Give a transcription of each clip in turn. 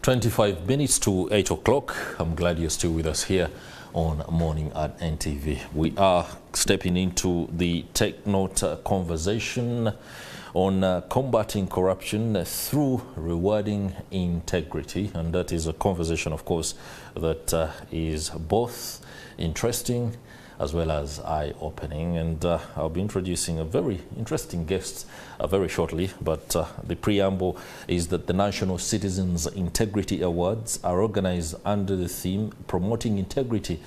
25 minutes to 8 o'clock. I'm glad you're still with us here on Morning at NTV. We are stepping into the Take Note conversation on combating corruption through rewarding integrity. And that is a conversation, of course, that is both interesting as well as eye-opening. And I'll be introducing a very interesting guest very shortly. But the preamble is that the National Citizens Integrity Awards are organized under the theme Promoting Integrity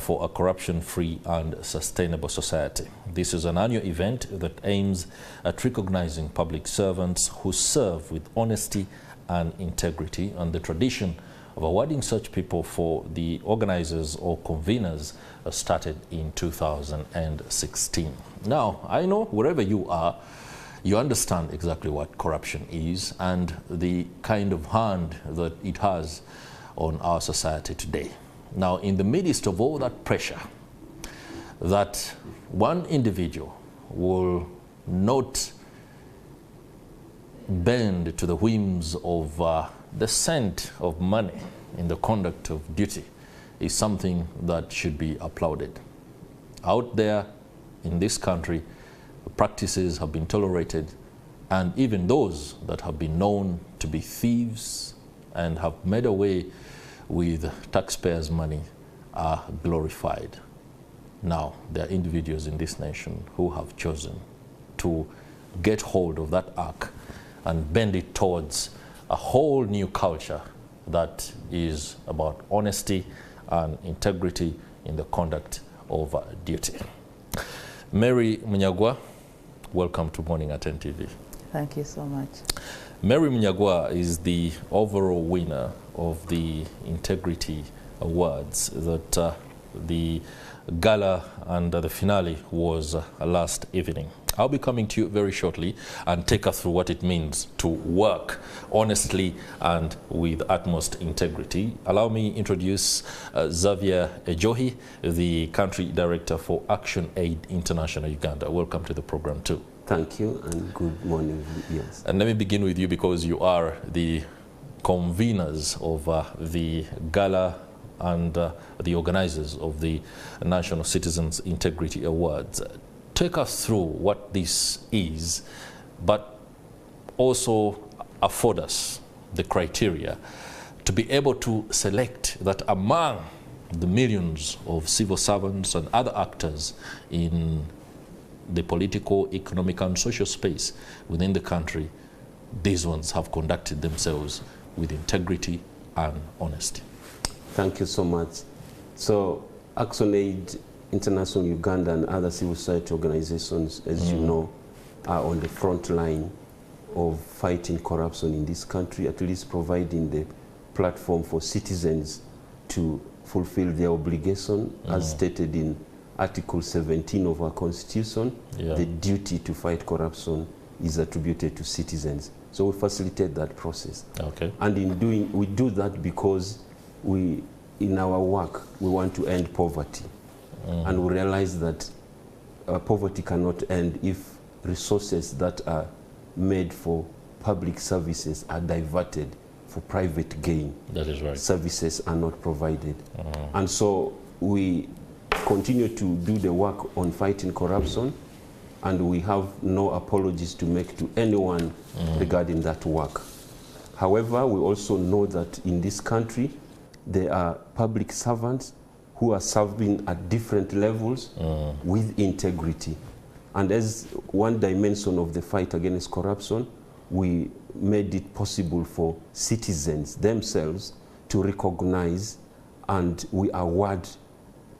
for a Corruption-Free and Sustainable Society. This is an annual event that aims at recognizing public servants who serve with honesty and integrity, and the tradition of awarding such people for the organizers or conveners started in 2016. Now, I know wherever you are, you understand exactly what corruption is and the kind of hand that it has on our society today. Now, in the midst of all that pressure, that one individual will not bend to the whims of the scent of money in the conduct of duty is something that should be applauded. Out there in this country, practices have been tolerated, and even those that have been known to be thieves and have made away with taxpayers' money are glorified. Now, there are individuals in this nation who have chosen to get hold of that arc and bend it towards a whole new culture that is about honesty and integrity in the conduct of duty. Mary Munyagwa, welcome to Morning at NTV. Thank you so much. Mary Munyagwa is the overall winner of the Integrity Awards that the gala and the finale was last evening. I'll be coming to you very shortly and take us through what it means to work honestly and with utmost integrity. Allow me to introduce Xavier, the Country Director for ActionAid International Uganda. Welcome to the program too. Thank you and good morning. Yes. And let me begin with you because you are the conveners of the gala and the organizers of the National Citizens Integrity Awards. Take us through what this is, but also afford us the criteria to be able to select that among the millions of civil servants and other actors in the political, economic and social space within the country, these ones have conducted themselves with integrity and honesty. Thank you so much. So ActionAid International Uganda and other civil society organizations, as you know, are on the front line of fighting corruption in this country, at least providing the platform for citizens to fulfill their obligation as stated in Article 17 of our Constitution. The duty to fight corruption is attributed to citizens. So we facilitate that process. Okay. And we do that because in our work, we want to end poverty. And we realize that poverty cannot end if resources that are made for public services are diverted for private gain. That is right. Services are not provided. And so we continue to do the work on fighting corruption, and we have no apologies to make to anyone regarding that work. However, we also know that in this country, there are public servants who are serving at different levels with integrity. And as one dimension of the fight against corruption, we made it possible for citizens themselves to recognize, and we award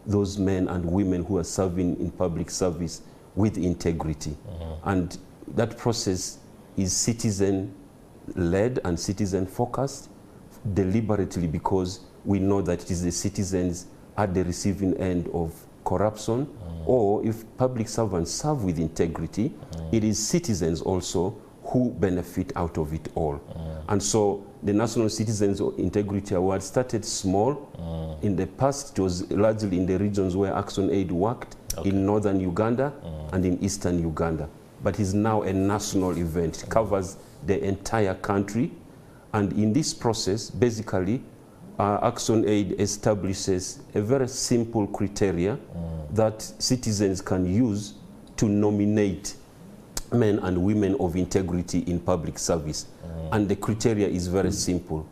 those men and women who are serving in public service with integrity. And that process is citizen-led and citizen-focused deliberately, because we know that it is the citizens at the receiving end of corruption, or if public servants serve with integrity, it is citizens also who benefit out of it all. And so the National Citizens Integrity Award started small. In the past, it was largely in the regions where ActionAid worked, in northern Uganda and in eastern Uganda. But it's now a national event. It covers the entire country, And in this process, basically, ActionAid establishes a very simple criteria that citizens can use to nominate men and women of integrity in public service. And the criteria is very simple.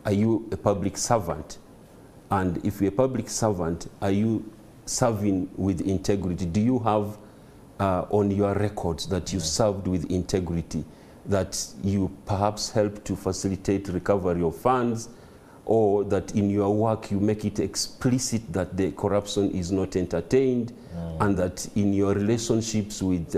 Are you a public servant? And if you're a public servant, are you serving with integrity? Do you have on your records that you served with integrity, that you perhaps help to facilitate recovery of funds, or that in your work you make it explicit that the corruption is not entertained, and that in your relationships with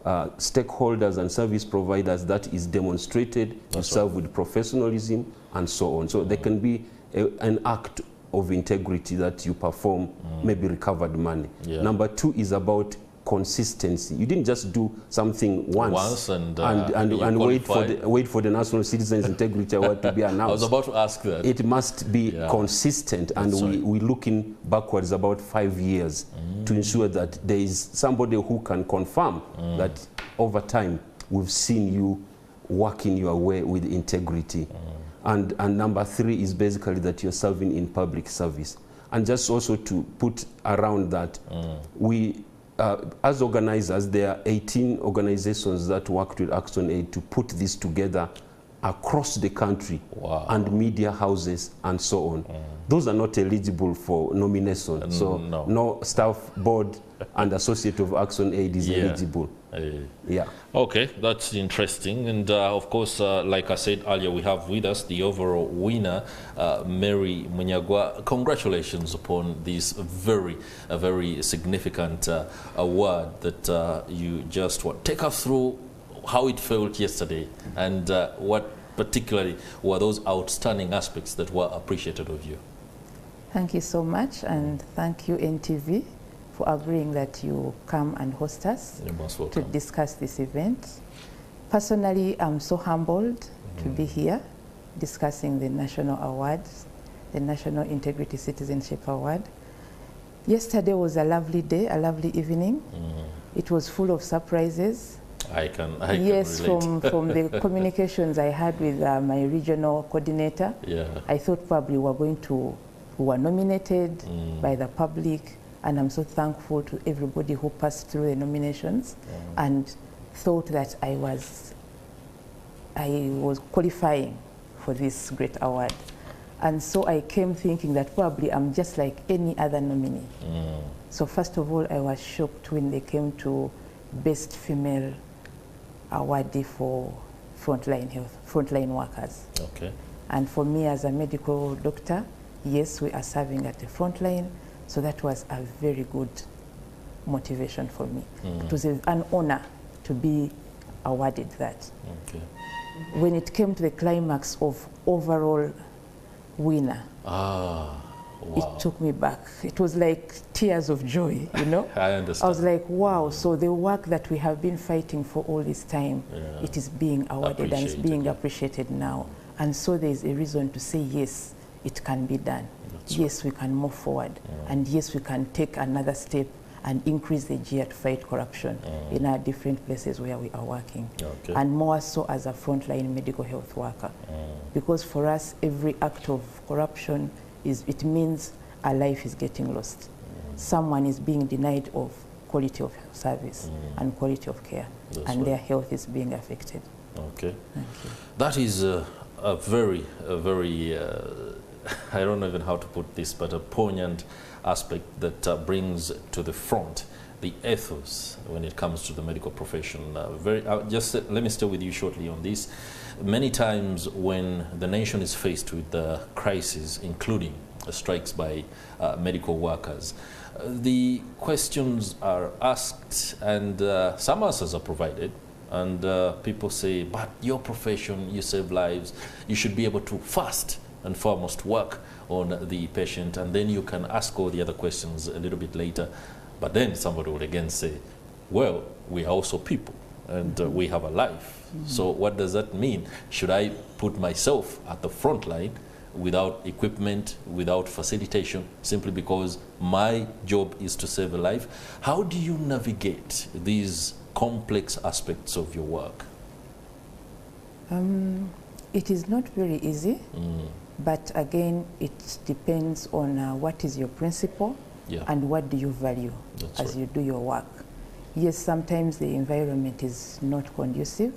stakeholders and service providers that is demonstrated, you serve with professionalism and so on. So there can be an act of integrity that you perform, maybe recovered money. Number two is about consistency. You didn't just do something once and wait for the National Citizens Integrity Award to be announced. I was about to ask that. It must be consistent, and we're looking backwards about 5 years to ensure that there is somebody who can confirm that over time we've seen you working your way with integrity. And number three is basically that you're serving in public service. And just also to put around that, we as organizers, there are 18 organizations that worked with ActionAid to put this together across the country, and media houses and so on. Those are not eligible for nomination. So no staff, board and associate of ActionAid is eligible. Okay, that's interesting. And of course, like I said earlier, we have with us the overall winner, Mary Munyagwa. Congratulations upon this very significant award that you just take us through how it felt yesterday, and what particularly were those outstanding aspects that were appreciated of you. Thank you so much, and thank you NTV for agreeing that you come and host us to discuss this event. Personally, I'm so humbled to be here discussing the national awards, the National Integrity Citizenship Award. Yesterday was a lovely day, a lovely evening. It was full of surprises. I can yes, relate. from the communications I had with my regional coordinator, I thought probably we were nominated by the public, and I'm so thankful to everybody who passed through the nominations and thought that I was qualifying for this great award. And so I came thinking that probably I'm just like any other nominee. So first of all, I was shocked when they came to Best Female Awardee for frontline workers. Okay. And for me as a medical doctor, yes, we are serving at the front line, so that was a very good motivation for me. It was an honor to be awarded that. Okay. When it came to the climax of overall winner, it took me back. It was like tears of joy, you know? I understand. I was like, wow, so the work that we have been fighting for all this time, it is being awarded and it's being appreciated now. And so there is a reason to say, yes, it can be done. Yes, we can move forward. And yes, we can take another step and increase the gear to fight corruption in our different places where we are working. Okay. And more so as a frontline medical health worker. Because for us, every act of corruption it means a life is getting lost. Someone is being denied of quality of service and quality of care, and their health is being affected. Okay. Thank you. That is a very, I don't know even how to put this, but a poignant aspect that brings to the front the ethos when it comes to the medical profession. Just let me stay with you shortly on this. Many times when the nation is faced with the crisis, including strikes by medical workers, the questions are asked and some answers are provided, and people say, but your profession, you save lives, you should be able to first and foremost work on the patient, and then you can ask all the other questions a little bit later. But then somebody would again say, well, we are also people, and we have a life. So what does that mean? Should I put myself at the front line without equipment, without facilitation, simply because my job is to save a life? How do you navigate these complex aspects of your work? It is not very easy, but again, it depends on what is your principle and what do you value as you do your work. Yes, sometimes the environment is not conducive.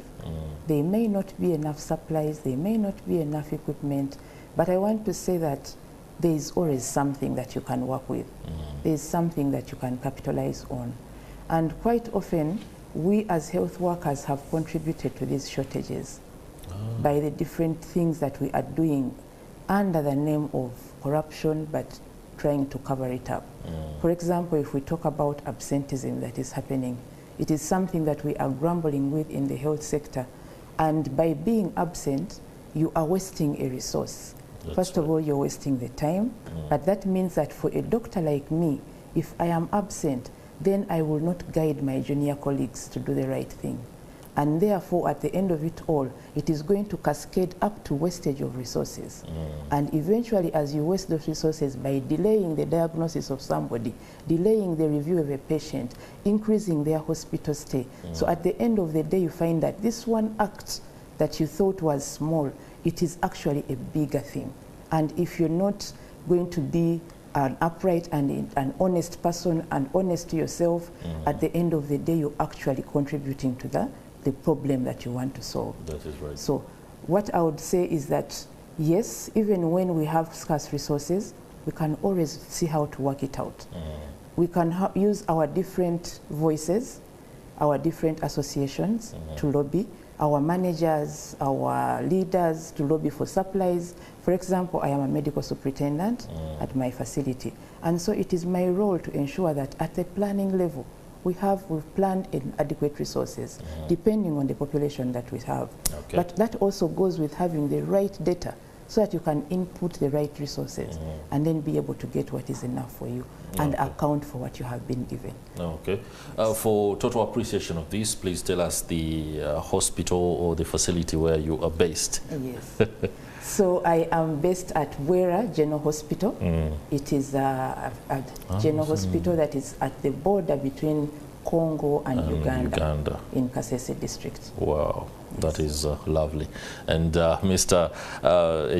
There may not be enough supplies, there may not be enough equipment, but I want to say that there is always something that you can work with. There is something that you can capitalize on. And quite often, we as health workers have contributed to these shortages by the different things that we are doing under the name of corruption, but trying to cover it up. For example, if we talk about absenteeism that is happening, it is something that we are grappling with in the health sector. And by being absent, you are wasting a resource. First of all, you're wasting the time, but that means that for a doctor like me, if I am absent, then I will not guide my junior colleagues to do the right thing. And therefore, at the end of it all, it is going to cascade up to wastage of resources. And eventually, as you waste those resources by delaying the diagnosis of somebody, delaying the review of a patient, increasing their hospital stay. So at the end of the day, you find that this one act that you thought was small, it is actually a bigger thing. And if you're not going to be an upright and an honest person and honest to yourself, at the end of the day, you're actually contributing to the problem that you want to solve. That is right. So what I would say is that, yes, even when we have scarce resources, we can always see how to work it out. We can use our different voices, our different associations to lobby, our managers, our leaders to lobby for supplies. For example, I am a medical superintendent at my facility. And so it is my role to ensure that at the planning level, we've planned in adequate resources, depending on the population that we have. But that also goes with having the right data so that you can input the right resources and then be able to get what is enough for you and account for what you have been given. Okay. For total appreciation of this, please tell us the hospital or the facility where you are based. Yes. So I am based at Bwera General Hospital. It is a general hospital that is at the border between Congo and Uganda in Kasese district. Wow, that is lovely. And Mr.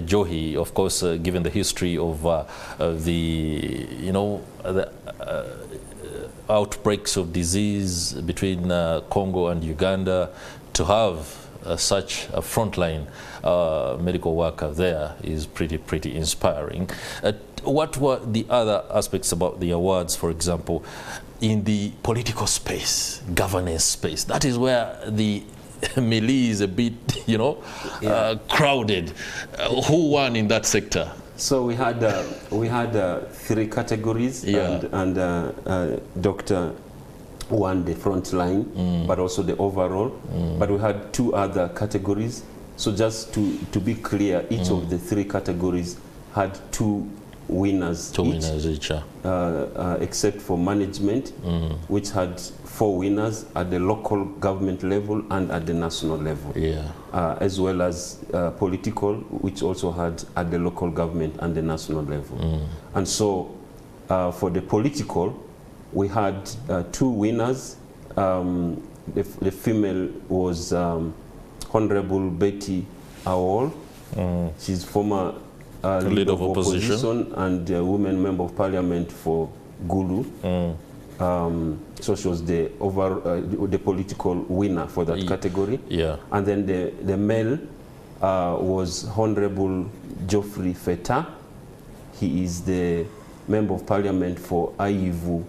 Johi, of course, given the history of the outbreaks of disease between Congo and Uganda, to have such a frontline medical worker there is pretty inspiring. What were the other aspects about the awards, for example, in the political space, governance space? That is where the melee is a bit, crowded. Who won in that sector? So we had 3 categories, and Dr. won the front line, but also the overall. But we had 2 other categories. So just to be clear, each of the 3 categories had 2 winners. 2 winners each. Except for management, which had 4 winners at the local government level and at the national level. As well as political, which also had at the local government and the national level. And so for the political, we had 2 winners. The female was Honorable Betty Awol. She's former leader of opposition and women member of parliament for Gulu. So she was the political winner for that category. And then the male was Honorable Geoffrey Feta. He is the member of parliament for Aivu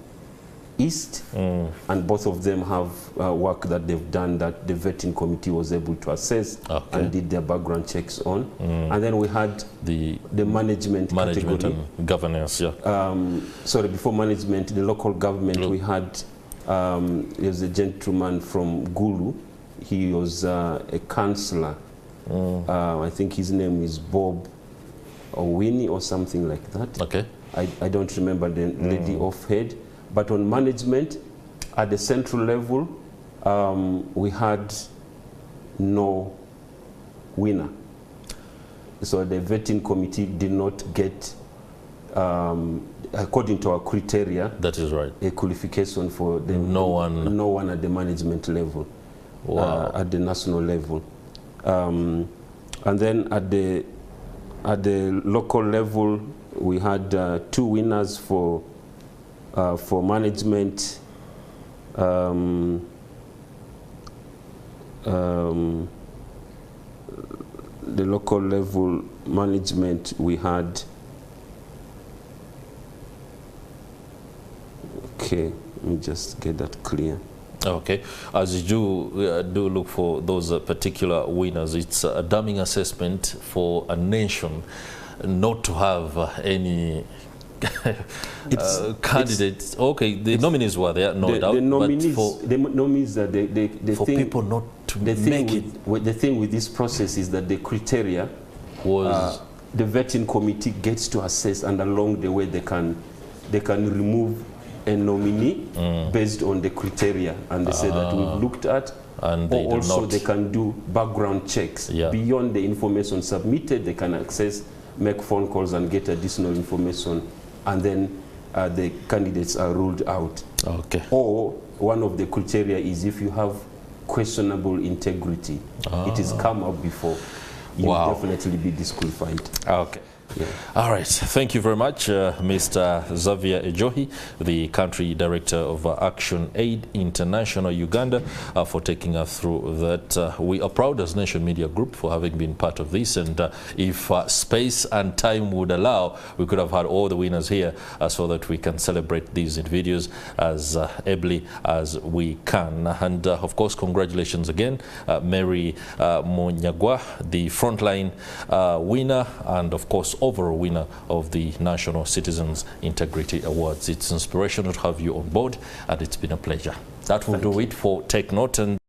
East, and both of them have work that they've done that the vetting committee was able to assess and did their background checks on. And then we had the management category. And governance, sorry, before management, the local government, we had there's a gentleman from Gulu. He was a councillor. I think his name is Bob Owini or something like that. I don't remember the lady off head. But on management, at the central level, we had no winner. So the vetting committee did not get, according to our criteria, that is right, a qualification for the no one at the management level, at the national level. And then at the local level, we had 2 winners for management. The local level management, we had, okay, let me just get that clear. Okay, as you do look for those particular winners, it's a damning assessment for a nation not to have any candidates. Okay, the nominees were there, no doubt. The nominees, but the nominees that the for thing, people not to the make thing the thing with this process is that the criteria was the vetting committee gets to assess, and along the way they can remove a nominee based on the criteria, and they say that we've looked at, and they or also not. they can do background checks beyond the information submitted. They can access, make phone calls and get additional information, and then the candidates are ruled out. Okay. Or one of the criteria is if you have questionable integrity. It has come up before. You will definitely be disqualified. Okay. Yeah. All right. Thank you very much, Mr. Xavier Ejohi, the Country Director of ActionAid International Uganda, for taking us through that. We are proud as Nation Media Group for having been part of this, and if space and time would allow, we could have had all the winners here so that we can celebrate these videos as ably as we can. And of course, congratulations again, Mary Monyagwa, the frontline winner, and of course overall winner of the National Citizens Integrity Awards. It's inspirational to have you on board, and it's been a pleasure. That will do it for Take Note. And